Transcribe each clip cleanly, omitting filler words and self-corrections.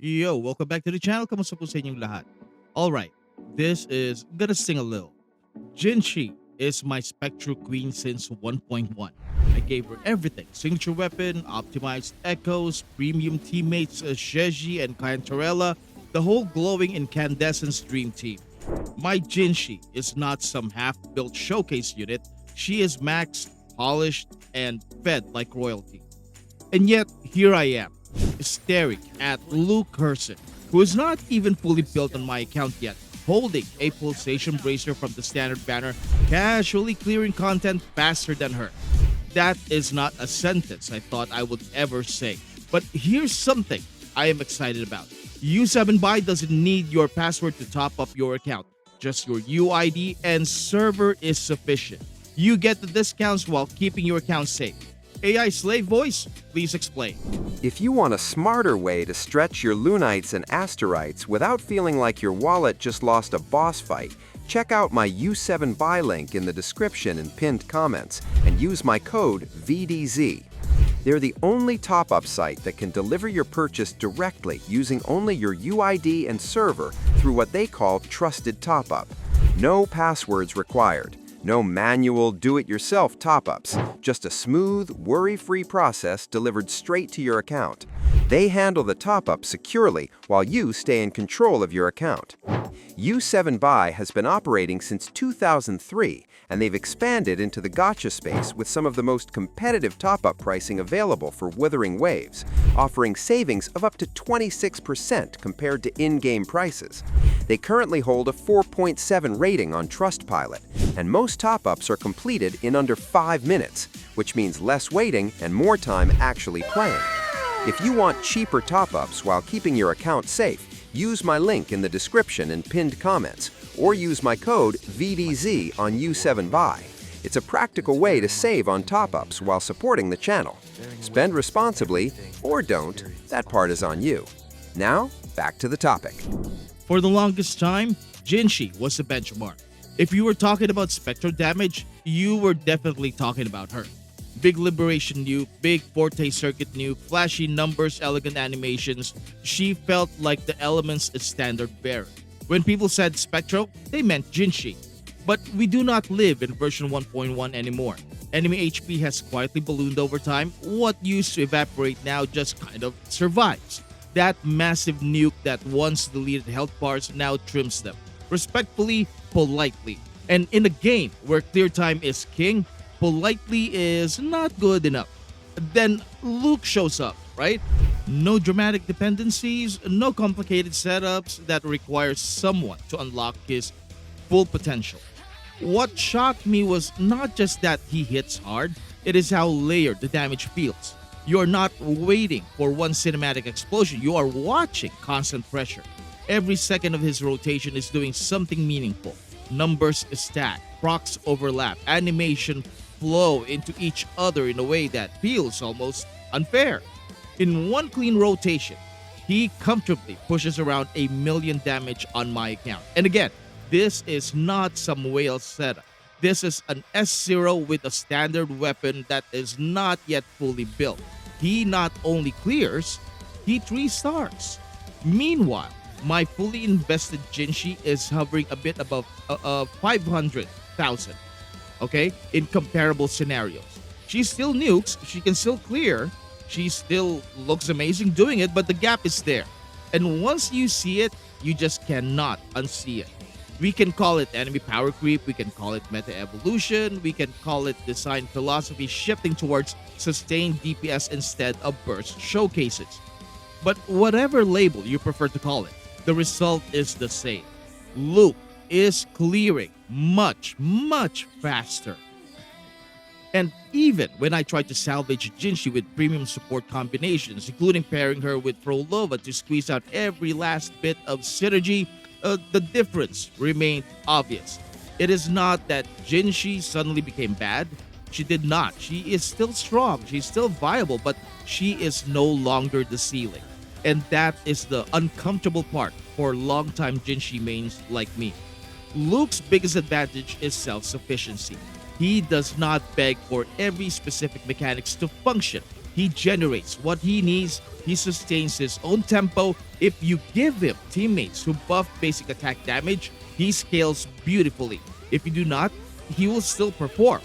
Yo, welcome back to the channel. Kamusta po sa inyong lahat? Alright, this is Gonna Sing a Little. Jinhsi is my Spectro queen since 1.1. I gave her everything. Signature weapon, optimized echoes, premium teammates Sheji and Cantarella, the whole glowing incandescence dream team. My Jinhsi is not some half-built showcase unit. She is maxed, polished, and fed like royalty. And yet, here I am, staring at Luuk Herssen, who is not even fully built on my account yet, holding a pulsation bracer from the standard banner, casually clearing content faster than her. That is not a sentence I thought I would ever say. But here's something I am excited about. U7Buy doesn't need your password to top up your account. Just your UID and server is sufficient. You get the discounts while keeping your account safe. AI slave voice, please explain. If you want a smarter way to stretch your Lunites and Asterites without feeling like your wallet just lost a boss fight, check out my U7 buy link in the description and pinned comments and use my code VeeDizzy. They're the only top-up site that can deliver your purchase directly using only your UID and server through what they call trusted top-up. No passwords required. No manual do-it-yourself top-ups, just a smooth, worry-free process delivered straight to your account. They handle the top-up securely while you stay in control of your account. U7Buy has been operating since 2003, and they've expanded into the gacha space with some of the most competitive top-up pricing available for Wuthering Waves, offering savings of up to 26% compared to in-game prices. They currently hold a 4.7 rating on Trustpilot, and most top-ups are completed in under 5 minutes, which means less waiting and more time actually playing. If you want cheaper top-ups while keeping your account safe, use my link in the description and pinned comments, or use my code VeeDizzy on U7Buy. It's a practical way to save on top-ups while supporting the channel. Spend responsibly, or don't, that part is on you. Now, back to the topic. For the longest time, Jinhsi was the benchmark. If you were talking about Spectro damage, you were definitely talking about her. Big liberation nuke, big forte circuit nuke, flashy numbers, elegant animations. She felt like the elements' standard bearer. When people said Spectro, they meant Jinhsi. But we do not live in version 1.1 anymore. Enemy HP has quietly ballooned over time. What used to evaporate now just kind of survives. That massive nuke that once deleted health bars now trims them. Respectfully, politely. And in a game where clear time is king, politely is not good enough. Then Luuk shows up, right? No dramatic dependencies, no complicated setups that require someone to unlock his full potential. What shocked me was not just that he hits hard, it is how layered the damage feels. You're not waiting for one cinematic explosion, you are watching constant pressure. Every second of his rotation is doing something meaningful. Numbers stack, procs overlap, animation flow into each other in a way that feels almost unfair. In one clean rotation, he comfortably pushes around 1,000,000 damage on my account. And again, this is not some whale setup. This is an S0 with a standard weapon that is not yet fully built. He not only clears, he 3 stars. Meanwhile, my fully invested Jinhsi is hovering a bit above 500,000. Okay, in comparable scenarios. She still nukes, she can still clear, she still looks amazing doing it, but the gap is there. And once you see it, you just cannot unsee it. We can call it enemy power creep, we can call it meta evolution, we can call it design philosophy shifting towards sustained DPS instead of burst showcases. But whatever label you prefer to call it, the result is the same. Luuk is clearing much faster. And even when I tried to salvage Jinhsi with premium support combinations, including pairing her with Prolova to squeeze out every last bit of synergy, the difference remained obvious. It is not that Jinhsi suddenly became bad. She did not. She is still strong, she's still viable, but she is no longer the ceiling. And that is the uncomfortable part for longtime Jinhsi mains like me. Luuk's biggest advantage is self-sufficiency. He does not beg for every specific mechanics to function. He generates what he needs He sustains his own tempo. If you give him teammates who buff basic attack damage, he scales beautifully. If you do not, he will still perform.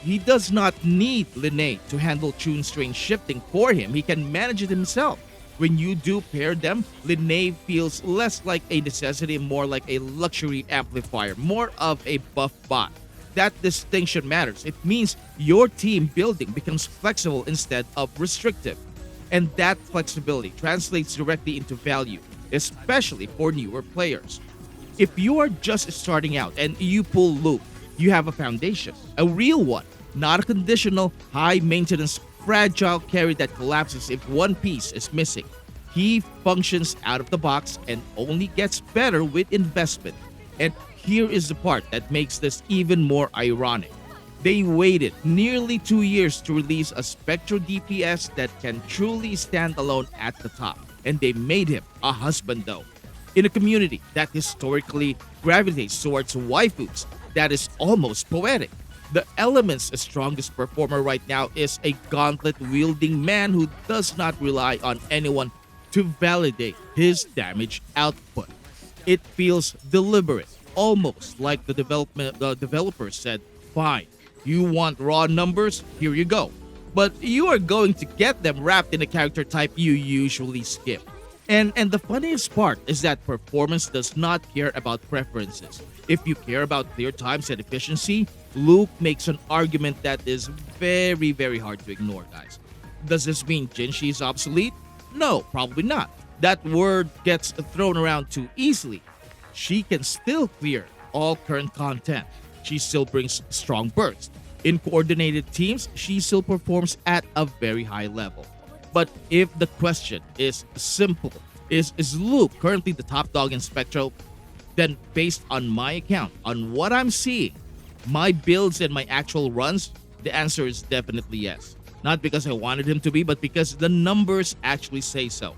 He does not need Linne to handle tune strain shifting for him. He can manage it himself. When you do pair them, Linne feels less like a necessity, more like a luxury amplifier, more of a buff bot. That distinction matters. It means your team building becomes flexible instead of restrictive. And that flexibility translates directly into value, especially for newer players. If you are just starting out and you pull Luuk, you have a foundation, a real one, not a conditional, high maintenance, fragile carry that collapses if one piece is missing. He functions out of the box and only gets better with investment. And here is the part that makes this even more ironic. They waited nearly 2 years to release a Spectro DPS that can truly stand alone at the top, and they made him a husband though. In a community that historically gravitates towards waifus, that is almost poetic. The Element's strongest performer right now is a gauntlet-wielding man who does not rely on anyone to validate his damage output. It feels deliberate, almost like the developer said, fine, you want raw numbers? Here you go. But you are going to get them wrapped in a character type you usually skip. And the funniest part is that performance does not care about preferences. If you care about clear times and efficiency, Luuk makes an argument that is very, very hard to ignore, guys. Does this mean Jinhsi is obsolete? No, probably not. That word gets thrown around too easily. She can still clear all current content. She still brings strong bursts. In coordinated teams, she still performs at a very high level. But if the question is simple, is Luuk currently the top dog in Spectro? Then based on my account, on what I'm seeing, my builds and my actual runs, the answer is definitely yes. Not because I wanted him to be, but because the numbers actually say so.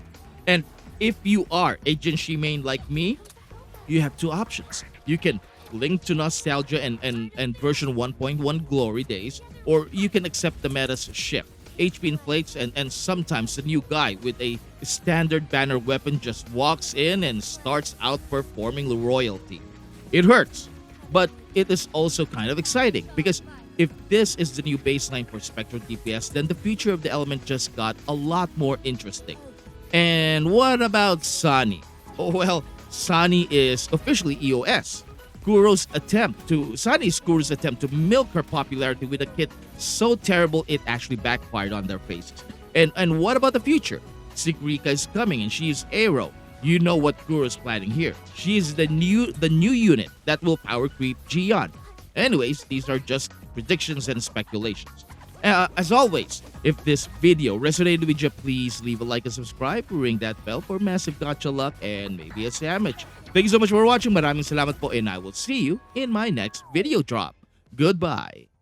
And if you are a Jinhsi main like me, you have two options. You can cling to nostalgia and version 1.1 glory days, or you can accept the meta's shift. HP inflates and sometimes the new guy with a standard banner weapon just walks in and starts outperforming the royalty. It hurts, but it is also kind of exciting because if this is the new baseline for Spectro DPS, then the future of the element just got a lot more interesting. And what about Zani? Oh well, Zani is officially EOS. Zani's Kuro's attempt to milk her popularity with a kit so terrible it actually backfired on their faces. And what about the future? Sigrika is coming and she is Aero. You know what Kuro's planning here. She is the new unit that will power creep Jian. Anyways, these are just predictions and speculations. As always, if this video resonated with you, please leave a like and subscribe. Ring that bell for massive gotcha luck and maybe a sandwich. Thank you so much for watching. Maraming salamat po and I will see you in my next video drop. Goodbye.